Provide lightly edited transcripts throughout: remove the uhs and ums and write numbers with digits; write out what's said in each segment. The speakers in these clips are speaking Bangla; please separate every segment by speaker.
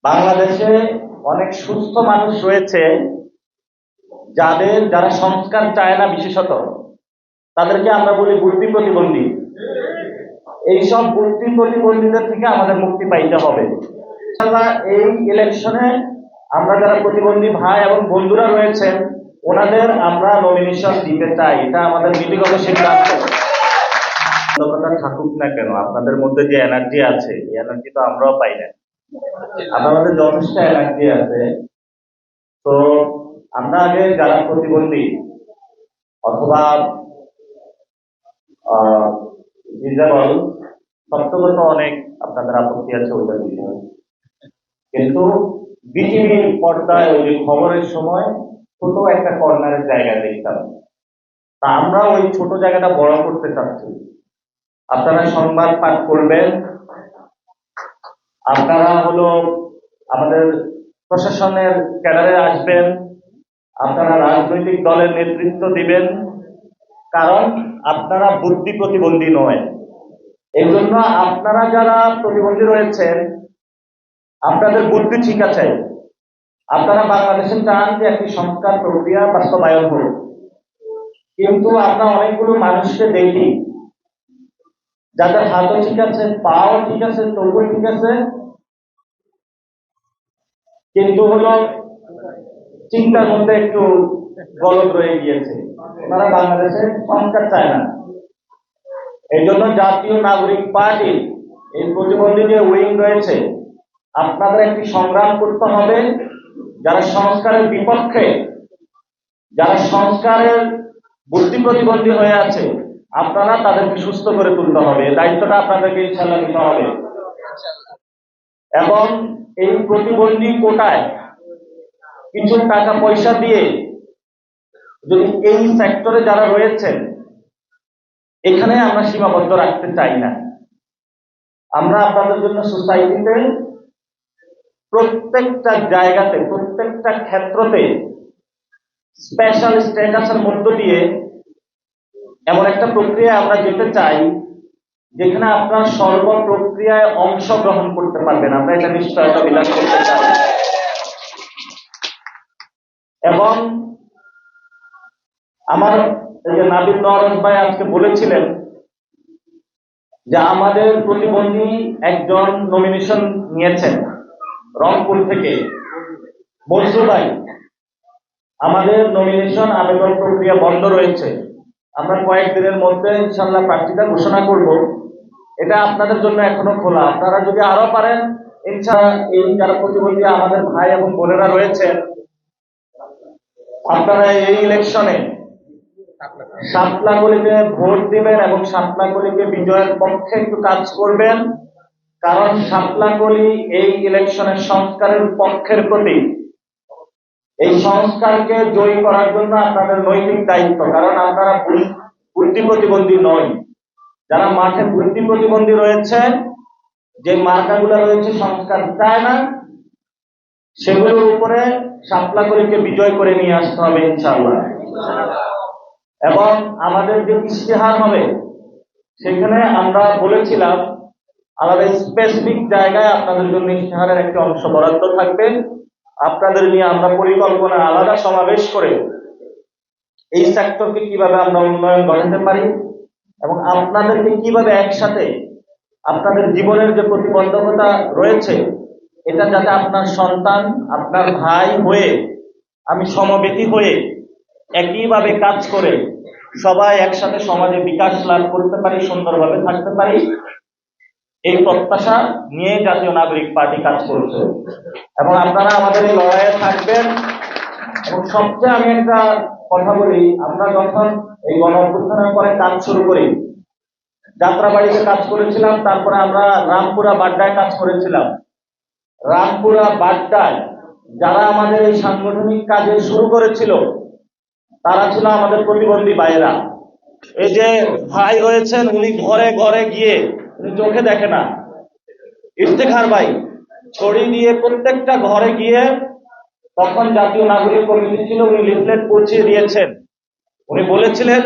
Speaker 1: বাংলাদেশে অনেক সুস্থ মানুষ রয়েছে যারা সংস্কার চায় না, বিশেষত তাদেরকে আমরা বলি বুদ্ধি প্রতিবন্ধী। এইসব বুদ্ধি প্রতিবন্ধীদের থেকে আমাদের মুক্তি পাইতে হবে। ইনশাআল্লাহ এই ইলেকশনে আমরা যারা প্রতিবন্ধী ভাই এবং বন্ধুরা রয়েছেন ওনাদের আমরা নমিনেশন দিতে চাই, এটা আমাদের নীতিগত সিদ্ধান্ত। যতটা থাকুক না কেন, আপনাদের মধ্যে যে এনার্জি আছে এই এনার্জি তো আমরাও পাই না। আমাদের যথেষ্ট এনার্জি আছে। তো আমরা আগে যারা প্রতিবন্ধী অথবা ডিজেবল, সত্যগত অনেক আপনাদের আপত্তি আছে ওইটা বিষয়ে, কিন্তু বিটিভির পর্দায় ওই যে খবরের সময় ছোট একটা কর্নারের জায়গা দেখতাম, তা আমরা ওই ছোট জায়গাটা বড় করতে চাচ্ছি। আপনারা সংবাদ পাঠ করবেন, আপনারা আমাদের প্রশাসনের ক্যাডারে আসবেন, আপনারা রাজনৈতিক দলের নেতৃত্ব দিবেন, কারণ আপনারা বুদ্ধি প্রতিবন্ধী নয়। এই জন্য আপনারা যারা প্রতিবন্ধী রয়েছেন আপনাদের বুদ্ধি ঠিক আছে, আপনারা বাংলাদেশে চান যে একটি সংস্কার প্রক্রিয়া বাস্তবায়ন হোক, কিন্তু আমরা অনেকগুলো মানুষকে দেখি যাদের হাতও ঠিক আছে, পাও ঠিক আছে, চোখও ঠিক আছে, কিন্তু চিন্তার মধ্যে একটু গলদ রয়ে গিয়েছে। ওনারা বাংলাদেশে সংস্কার চায় না। এই জন্য জাতীয় নাগরিক পার্টি এই প্রতিবন্ধী যে উইং রয়েছে, আপনাদের একটি সংগ্রাম করতে হবে। যারা সংস্কারের বিপক্ষে, যারা সংস্কারের বুদ্ধি প্রতিবন্ধী হয়ে আছে, আপনারা তাদেরকে সুস্থ করে তুলতে হবে। দায়িত্বটা আপনাদেরকে ইনশাআল্লাহ নিতে হবে। এবং এই প্রতিবন্ধী কোটায় কিছু টাকা পয়সা দিয়ে যদি এই সেক্টরে যারা রয়েছেন এখানে আমরা সীমাবদ্ধ রাখতে চাই না। আমরা আপনাদের জন্য সোসাইটিতে প্রত্যেকটা জায়গাতে, প্রত্যেকটা ক্ষেত্রতে স্পেশাল স্ট্যাটাসের মধ্য দিয়ে এমন একটা প্রক্রিয়া আমরা যেতে চাই যেখানে আপনার সর্ব প্রক্রিয়ায় অংশগ্রহণ করতে পারবেন। আমরা এটা নিশ্চয়তা বিলাস করতে চাই। এবং আমার এই যে নাবিল নওয়াজ ভাই আজকে বলেছিলেন যে আমাদের প্রতিবন্ধী একজন নমিনেশন নিয়েছেন রংপুর থেকে, বজরু ভাই। আমাদের নমিনেশন আবেদন প্রক্রিয়া বন্ধ রয়েছে, আমরা কয়েকদিনের মধ্যে ইনশাআল্লাহ প্রার্থীতা ঘোষণা করব। এটা আপনাদের জন্য এখনো খোলা। আপনারা যদি আরো পারেন ইনশাআল্লাহ, এই যারা প্রতিবন্ধী আমাদের ভাই এবং বোনেরা রয়েছেন, আপনারা এই ইলেকশনে সাতলাগলিতে ভোট দিবেন এবং সাতলাগলিকে বিজয়ের পক্ষে একটু কাজ করবেন, কারণ সাতলাগলি এই ইলেকশনের সংস্কারের পক্ষের প্রতীক। এই সংস্কারকে জয়ী করার জন্য আপনাদের নৈতিক দায়িত্ব, কারণ আপনারা বুদ্ধি প্রতিবন্ধী নয়। যারা মাঠে বুদ্ধি প্রতিবন্ধী রয়েছে, যে মার্কাগুলো রয়েছে সংস্কার চায় না, সেগুলোর উপরে সাতলাগলিকে বিজয় করে নিয়ে আসতে হবে ইনশাআল্লাহ। এবং আমাদের যে ইশতেহার হবে সেখানে আমরা বলেছিলাম আলাদা স্পেসিফিক জায়গায় আপনাদের জন্য ইশতেহারের একটি অংশ বরাদ্দ থাকবে। আপনাদের নিয়ে আমরা পরিকল্পনা আলাদা সমাবেশ করে এই সেক্টরকে কিভাবে আমরা উন্নয়ন ঘটাতে পারি এবং আপনাদেরকে কিভাবে একসাথে আপনাদের জীবনের যে প্রতিবন্ধকতা রয়েছে এটা যাতে আপনার সন্তান, আপনার ভাই হয়ে, আমি সমব্যক্তি হয়ে একইভাবে কাজ করে সবাই একসাথে সমাজে বিকাশ লাভ করতে পারি, সুন্দরভাবে থাকতে পারি, এই প্রত্যাশা নিয়ে জাতীয় নাগরিক পার্টি কাজ করছে। এবং আপনারা আমাদের এই লড়াইয়ে থাকবেন। এবং সবচেয়ে আমি একটা কথা বলি, আমরা যখন এই গণ অভ্যুত্থানের পরে কাজ শুরু করি, যাত্রাবাড়িতে কাজ করেছিলাম, তারপরে আমরা রামপুরা বাড্ডায় কাজ করেছিলাম। রামপুরা বাড্ডায় যারা আমাদের এই সাংগঠনিক কাজে শুরু করেছিল তারা ছিল আমাদের প্রতিবন্ধী ভাইয়েরা। এই যে ভাই রয়েছেন উনি ঘরে ঘরে গিয়ে, উনি চোখে দেখে না, ইফতেখার ভাই ছড়ি দিয়ে প্রত্যেকটা ঘরে গিয়ে, তখন জাতীয় নাগরিক কমিটি ছিল, উনি লিফলেট পৌঁছে দিয়েছেন। উনি বলেছিলেন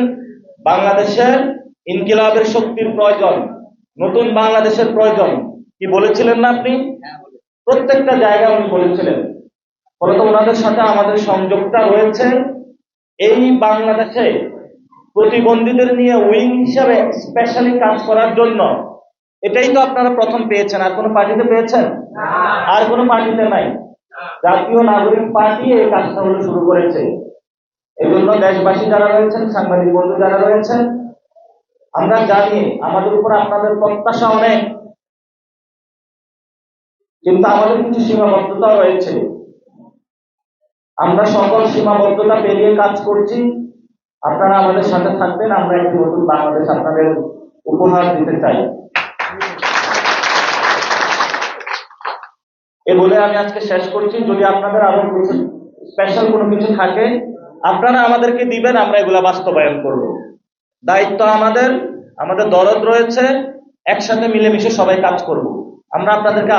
Speaker 1: বাংলাদেশের ইনকিলাবের শক্তির প্রয়োজন, নতুন বাংলাদেশের প্রয়োজন। কি বলেছিলেন না আপনি? প্রত্যেকটা জায়গায় উনি বলেছিলেন। ফলত ওনাদের সাথে আমাদের সংযোগটা রয়েছে এই বাংলাদেশে প্রতিবন্ধীদের নিয়ে উইং হিসাবে স্পেশালি কাজ করার জন্য। এটাই তো আপনারা প্রথম পেয়েছেন, আর কোনো পার্টিতে পেয়েছেন? আর কোনো পার্টিতে নাই। জাতীয় নাগরিক পার্টি এই কাজটা হলো শুরু করেছে। এই জন্য দেশবাসী যারা রয়েছেন, সাংবাদিক বন্ধু যারা রয়েছেন, আমরা জানি আমাদের উপর আপনাদের প্রত্যাশা অনেক, কিন্তু আমাদের কিছু সীমাবদ্ধতা রয়েছে। আমরা সকল সীমাবদ্ধতা পেরিয়ে কাজ করছি। আপনারা আমাদের সাথে থাকবেন, আমরা একটি নতুন বাংলাদেশ আপনাদের উপহার দিতে চাই। এ বলে আমি আজকে শেষ করছি। যদি আপনাদের আরো কিছু স্পেশাল কোনো কিছু থাকে আপনারা আমাদেরকে দিবেন, আমরা এগুলা বাস্তবায়ন করব। দায়িত্ব আমাদের, আমাদের দরদ রয়েছে, একসাথে মিলেমিশে সবাই কাজ করব। আমরা আপনাদেরকে